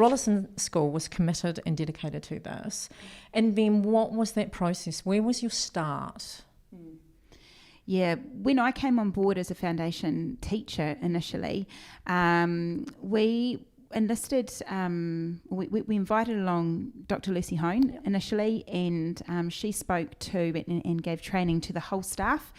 Rolleston School was committed and dedicated to this. And then what was that process? Where was your start? Yeah, when I came on board as a foundation teacher initially, we enlisted, we invited along Dr. Lucy Hone initially, and she spoke to and gave training to the whole staff.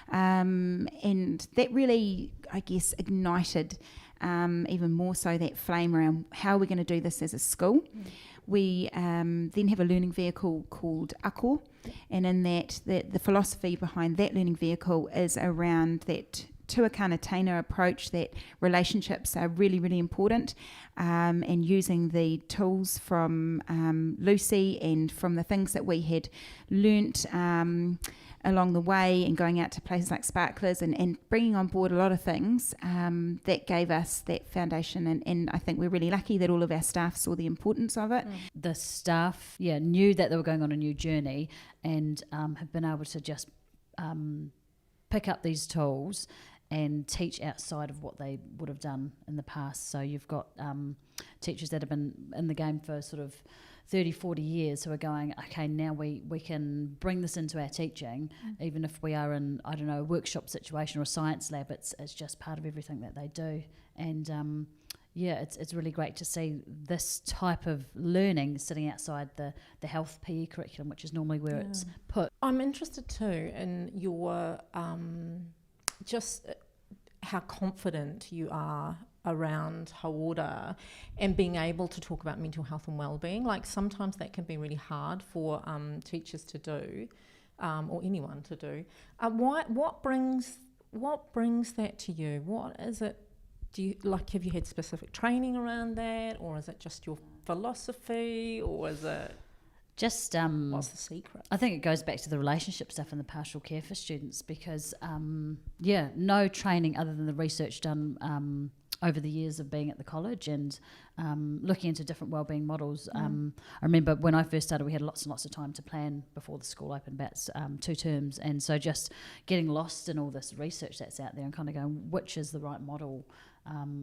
And that really, I guess, ignited even more so that flame around how we're going to do this as a school. We then have a learning vehicle called Ako, and in that, the philosophy behind that learning vehicle is around that tuakana taina approach, that relationships are really, really important, and using the tools from Lucy and from the things that we had learnt along the way, and going out to places like Sparklers and bringing on board a lot of things that gave us that foundation, and I think we're really lucky that all of our staff saw the importance of it. The staff knew that they were going on a new journey, and have been able to just pick up these tools and teach outside of what they would have done in the past. So you've got teachers that have been in the game for sort of 30, 40 years who are going, okay, now we can bring this into our teaching, even if we are in, I don't know, a workshop situation or a science lab, it's just part of everything that they do. And it's really great to see this type of learning sitting outside the health PE curriculum, which is normally where it's put. I'm interested too in your just how confident you are around hauora and being able to talk about mental health and wellbeing. Like sometimes that can be really hard for teachers to do, or anyone to do. What brings that to you? What is it? Have you had specific training around that, or is it just your philosophy, or is it just what's the secret? I think it goes back to the relationship stuff and the partial care for students, because no training other than the research done over the years of being at the college and looking into different wellbeing models. I remember when I first started, we had lots and lots of time to plan before the school opened, about 2 terms, and so just getting lost in all this research that's out there and kind of going, which is the right model,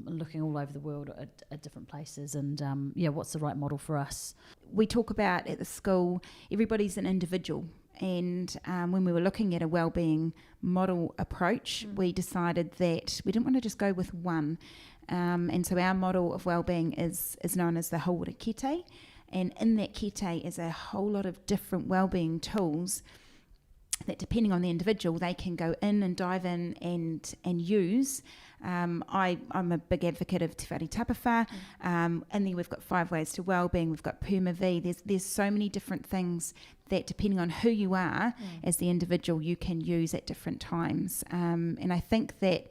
looking all over the world at different places, and what's the right model for us. We talk about at the school, everybody's an individual, and when we were looking at a wellbeing model approach, we decided that we didn't want to just go with one, and so our model of wellbeing is known as the hauora kete, and in that kete is a whole lot of different wellbeing tools that, depending on the individual, they can go in and dive in and use. I'm a big advocate of Te Whare Tapawha, and then we've got 5 ways to wellbeing, we've got Puma V. There's so many different things that, depending on who you are as the individual, you can use at different times. And I think that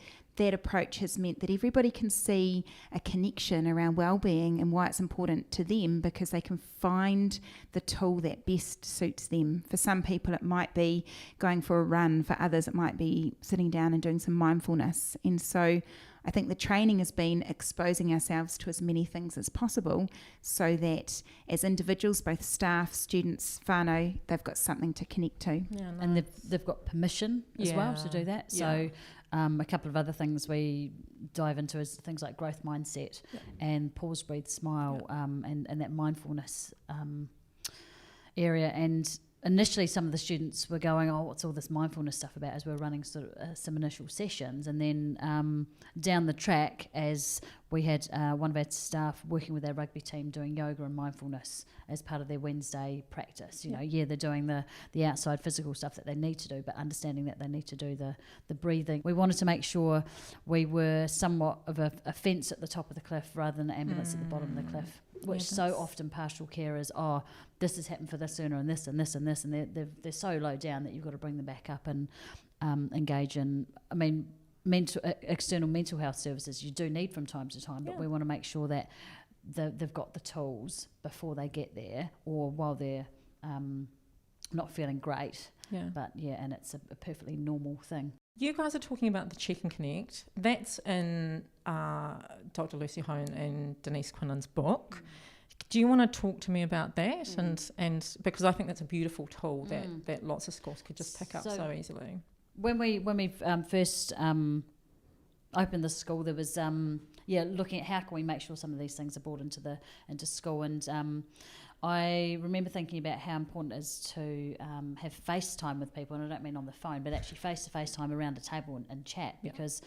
approach has meant that everybody can see a connection around wellbeing and why it's important to them, because they can find the tool that best suits them. For some people it might be going for a run, for others it might be sitting down and doing some mindfulness. And so I think the training has been exposing ourselves to as many things as possible, so that as individuals, both staff, students, whānau, they've got something to connect to. Yeah, nice. And they've got permission as well to do that. So a couple of other things we dive into is things like growth mindset and pause, breathe, smile, and that mindfulness area. And initially some of the students were going, oh, what's all this mindfulness stuff about, as we were running sort of some initial sessions. And then down the track, as we had one of our staff working with our rugby team doing yoga and mindfulness as part of their Wednesday practice. They're doing the outside physical stuff that they need to do, but understanding that they need to do the breathing. We wanted to make sure we were somewhat of a fence at the top of the cliff rather than an ambulance at the bottom of the cliff, which so often partial care is, this has happened for this learner and this and this and this, and they're so low down that you've got to bring them back up and engage in, external mental health services you do need from time to time, but we want to make sure that they've got the tools before they get there, or while they're not feeling great. And it's a perfectly normal thing. You guys are talking about the Check and Connect. That's in Dr. Lucy Hone and Denise Quinlan's book. Do you want to talk to me about that? And because I think that's a beautiful tool that lots of schools could just pick up so easily. When we first opened the school, there was looking at how can we make sure some of these things are brought into school. And I remember thinking about how important it is to have FaceTime with people, and I don't mean on the phone, but actually face-to-face time around a table and chat, because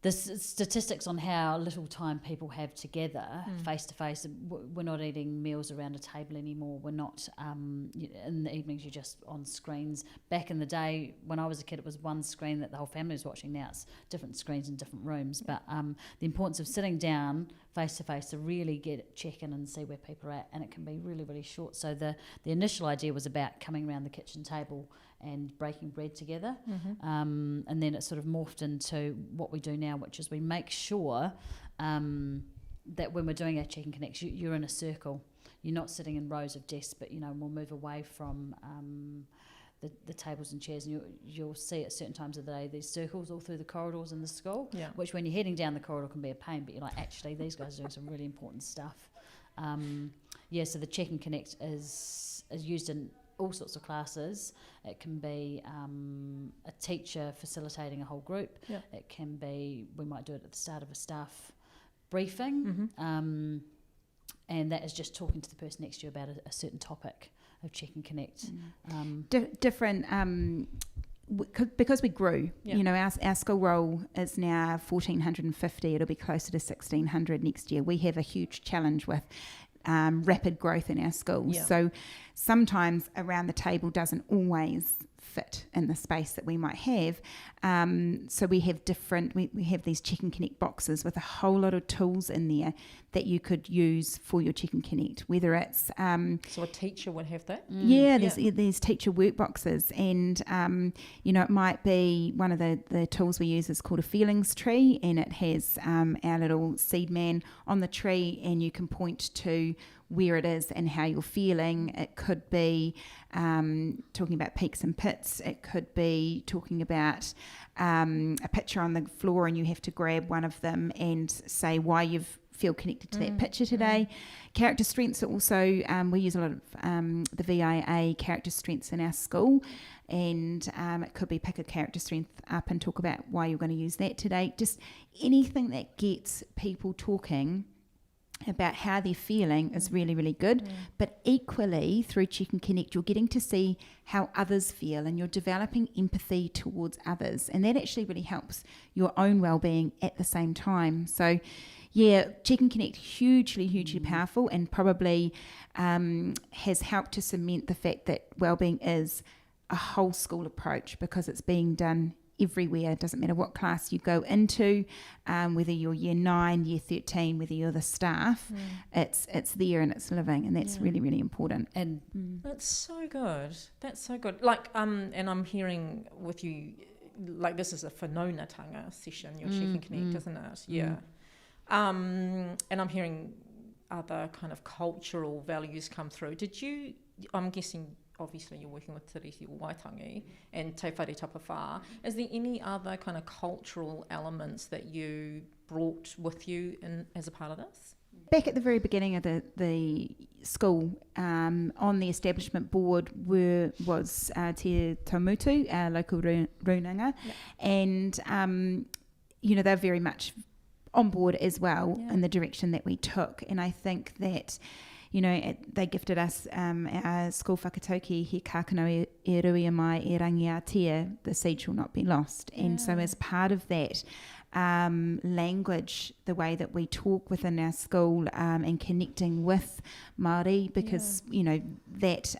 the statistics on how little time people have together face-to-face, we're not eating meals around a table anymore, we're not, in the evenings you're just on screens. Back in the day, when I was a kid, it was one screen that the whole family was watching. Now it's different screens in different rooms, but the importance of sitting down face-to-face to really check in and see where people are at, and it can be really, really short. So the initial idea was about coming around the kitchen table and breaking bread together, and then it sort of morphed into what we do now, which is we make sure that when we're doing our Check and Connect, you're in a circle. You're not sitting in rows of desks, but we'll move away from the tables and chairs, and you'll see at certain times of the day these circles all through the corridors in the school, which when you're heading down the corridor can be a pain, but you're like, actually these guys are doing some really important stuff. So the Check and Connect is used in all sorts of classes. It can be a teacher facilitating a whole group. It can be, we might do it at the start of a staff briefing, and that is just talking to the person next to you about a certain topic of Check and Connect. Different, because we grew, our school roll is now 1,450, it'll be closer to 1,600 next year. We have a huge challenge with rapid growth in our schools. So sometimes around the table doesn't always fit in the space that we might have. So we have we have these Check and Connect boxes with a whole lot of tools in there that you could use for your Check and Connect, whether it's... so a teacher would have that? There's teacher work boxes, and, it might be one of the tools we use is called a feelings tree, and it has our little seed man on the tree, and you can point to where it is and how you're feeling. It could be talking about peaks and pits. It could be talking about a picture on the floor, and you have to grab one of them and say why you feel connected to that picture today. Character strengths are also, we use a lot of the VIA character strengths in our school, and it could be pick a character strength up and talk about why you're going to use that today. Just anything that gets people talking about how they're feeling is really, really good. But equally, through Check and Connect, you're getting to see how others feel, and you're developing empathy towards others, and that actually really helps your own well-being at the same time. So Check and Connect, hugely powerful, and probably has helped to cement the fact that well-being is a whole school approach, because it's being done everywhere. It doesn't matter what class you go into, whether you're year 9, year 13, whether you're the staff, it's there and it's living, and that's really, really important. And that's so good. That's so good. Like, and I'm hearing with you, like, this is a whanaunatanga session, your Check and Connect, isn't it? Yeah. And I'm hearing other kind of cultural values come through. I'm guessing, obviously you're working with Te Reti o Waitangi and Te Whare Tapawha. Is there any other kind of cultural elements that you brought with you as a part of this? Back at the very beginning of the school, on the establishment board was Te Taumutu, our local runanga, and they're very much on board as well in the direction that we took. And I think that they gifted us our school whakatauki, he kākano e rui mai e rangi ātea, the seed shall not be lost. And so as part of that language, the way that we talk within our school, and connecting with Māori, because that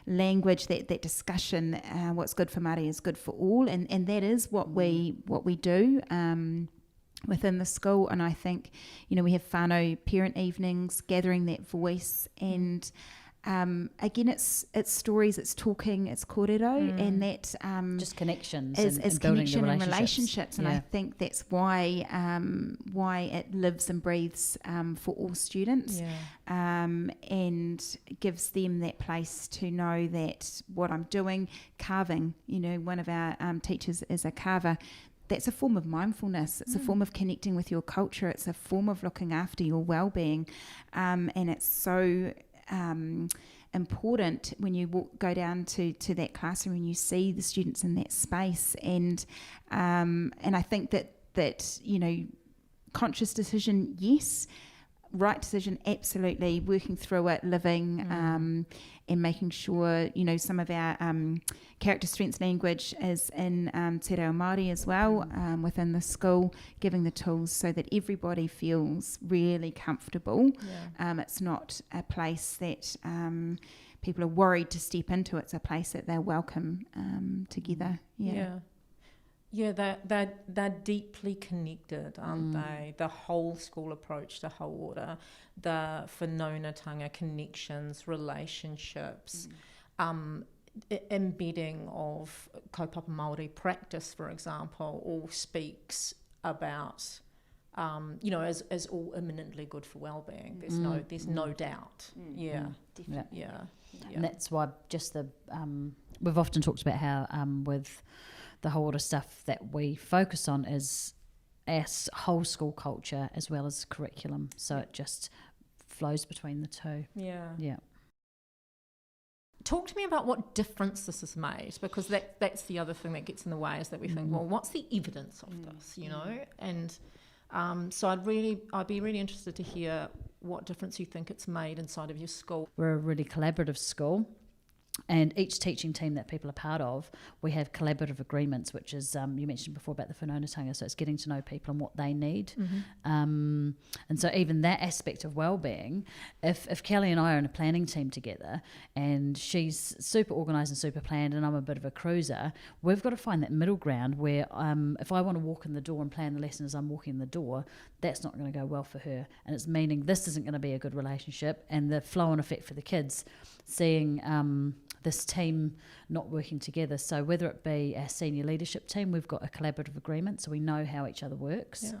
language, that discussion, what's good for Māori is good for all, and that is what we do within the school. And I think we have whānau parent evenings, gathering that voice, and again it's stories, it's talking, it's kōrero, and that just connections is and connection building and relationships. And I think that's why it lives and breathes for all students, and gives them that place to know that what I'm doing, carving, one of our teachers is a carver. That's a form of mindfulness. It's a form of connecting with your culture. It's a form of looking after your well-being, and it's so important when you go down to that classroom and you see the students in that space, and I think that conscious decision, yes. Right decision, absolutely. Working through it, living, and making sure, some of our character strengths language is in Te Reo Māori as well, within the school, giving the tools so that everybody feels really comfortable. Yeah. It's not a place that people are worried to step into. It's a place that they're welcome together. Yeah. Yeah, they're deeply connected, aren't they? The whole school approach to hauora, the whanaungatanga connections, relationships, embedding of kaupapa Māori practice, for example, all speaks about, as all eminently good for wellbeing. There's no doubt. Yeah, definitely. Yeah. And that's why just we've often talked about how with the whole stuff that we focus on is our whole school culture as well as curriculum, so it just flows between the two. Yeah. Talk to me about what difference this has made, because that's the other thing that gets in the way, is that we think, well, what's the evidence of this, And so I'd be really interested to hear what difference you think it's made inside of your school. We're a really collaborative school. And each teaching team that people are part of, we have collaborative agreements, which is, you mentioned before about the whanaungatanga, so it's getting to know people and what they need. And so even that aspect of wellbeing, if Kelly and I are in a planning team together and she's super organised and super planned and I'm a bit of a cruiser, we've got to find that middle ground where if I want to walk in the door and plan the lesson as I'm walking in the door, that's not going to go well for her. And it's meaning this isn't going to be a good relationship, and the flow-on effect for the kids, seeing this team not working together. So whether it be our senior leadership team, we've got a collaborative agreement, so we know how each other works.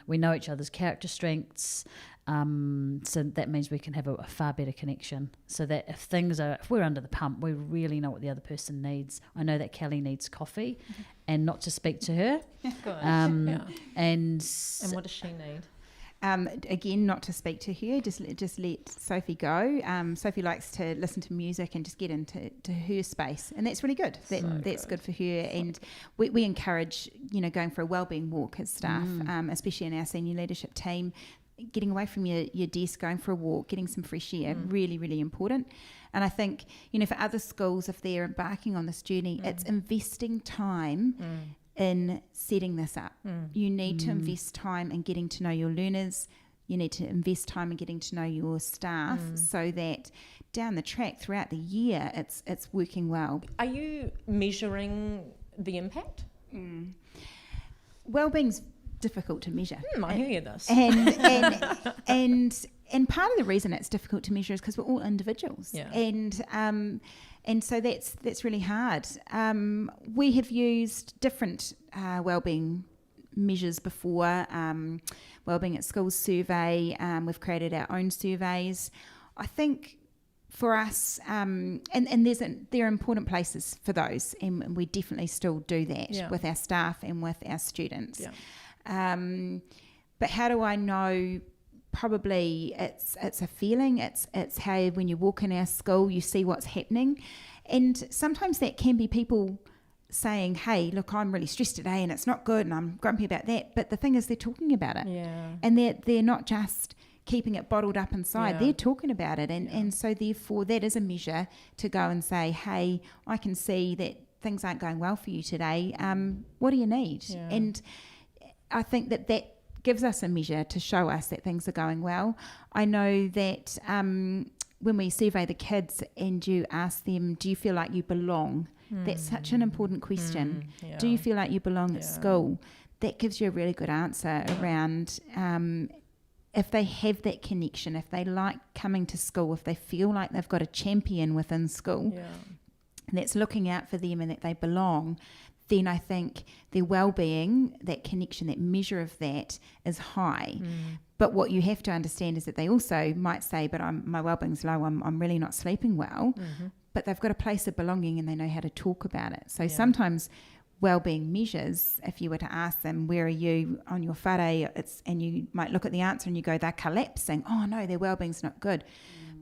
We know each other's character strengths, so that means we can have a far better connection, so that if we're under the pump, we really know what the other person needs. I know that Kelly needs coffee and not to speak to her. Good. And what does she need? Again, not to speak to her, just let Sophie go. Sophie likes to listen to music and just get into her space, and that's really good. That's good for her. And we encourage, going for a wellbeing walk as staff, especially in our senior leadership team, getting away from your desk, going for a walk, getting some fresh air, really, really important. And I think, for other schools, if they're embarking on this journey, it's investing time in setting this up. You need to invest time in getting to know your learners. You need to invest time in getting to know your staff, so that down the track throughout the year it's working well. Are you measuring the impact? Wellbeing's difficult to measure. I hear this. And part of the reason it's difficult to measure is because we're all individuals. And so that's really hard. We have used different wellbeing measures before. Wellbeing at Schools survey. We've created our own surveys. I think for us, and there are important places for those, and we definitely still do that with our staff and with our students. But how do I know? Probably it's a feeling. It's how when you walk in our school, you see what's happening, and sometimes that can be people saying, "Hey, look, I'm really stressed today, and it's not good, and I'm grumpy about that." But the thing is, they're talking about it, and they're not just keeping it bottled up inside. They're talking about it, and so therefore that is a measure to go and say, "Hey, I can see that things aren't going well for you today. What do you need?" And I think that gives us a measure to show us that things are going well. I know that when we survey the kids and you ask them, do you feel like you belong? That's such an important question. Do you feel like you belong at school? That gives you a really good answer around if they have that connection, if they like coming to school, if they feel like they've got a champion within school and that's looking out for them and that they belong, then I think their well-being, that connection, that measure of that is high. But what you have to understand is that they also might say, but my well-being's low, I'm really not sleeping well. But they've got a place of belonging and they know how to talk about it. So sometimes well-being measures, if you were to ask them, where are you on your whare, and you might look at the answer and you go, they're collapsing. Oh no, their well-being's not good.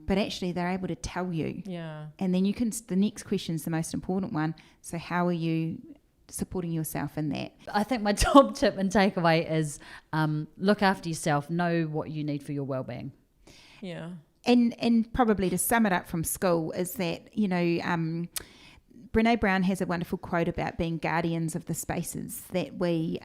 but actually they're able to tell you. Yeah. And then the next question is the most important one. So how are you supporting yourself in that? I think my top tip and takeaway is look after yourself, know what you need for your well-being. Yeah. And probably to sum it up from school is that, Brene Brown has a wonderful quote about being guardians of the spaces that we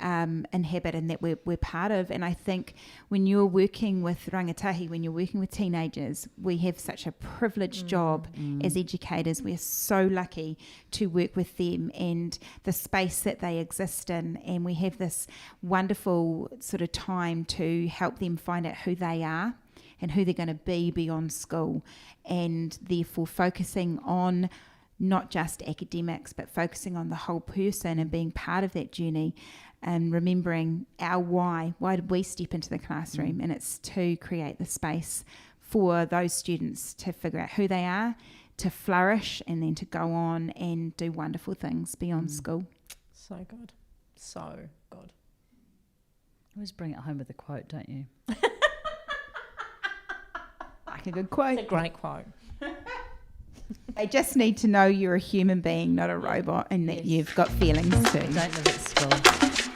inhabit and that we're part of. And I think when you're working with rangatahi, when you're working with teenagers, we have such a privileged job as educators. We're so lucky to work with them and the space that they exist in. And we have this wonderful sort of time to help them find out who they are and who they're going to be beyond school. And therefore focusing on not just academics, but focusing on the whole person and being part of that journey and remembering our why. Why did we step into the classroom? And it's to create the space for those students to figure out who they are, to flourish, and then to go on and do wonderful things beyond school. So good. So good. Always bring it home with a quote, don't you? Like a good quote. It's a great quote. They just need to know you're a human being, not a robot, and that you've got feelings too. Don't live at school.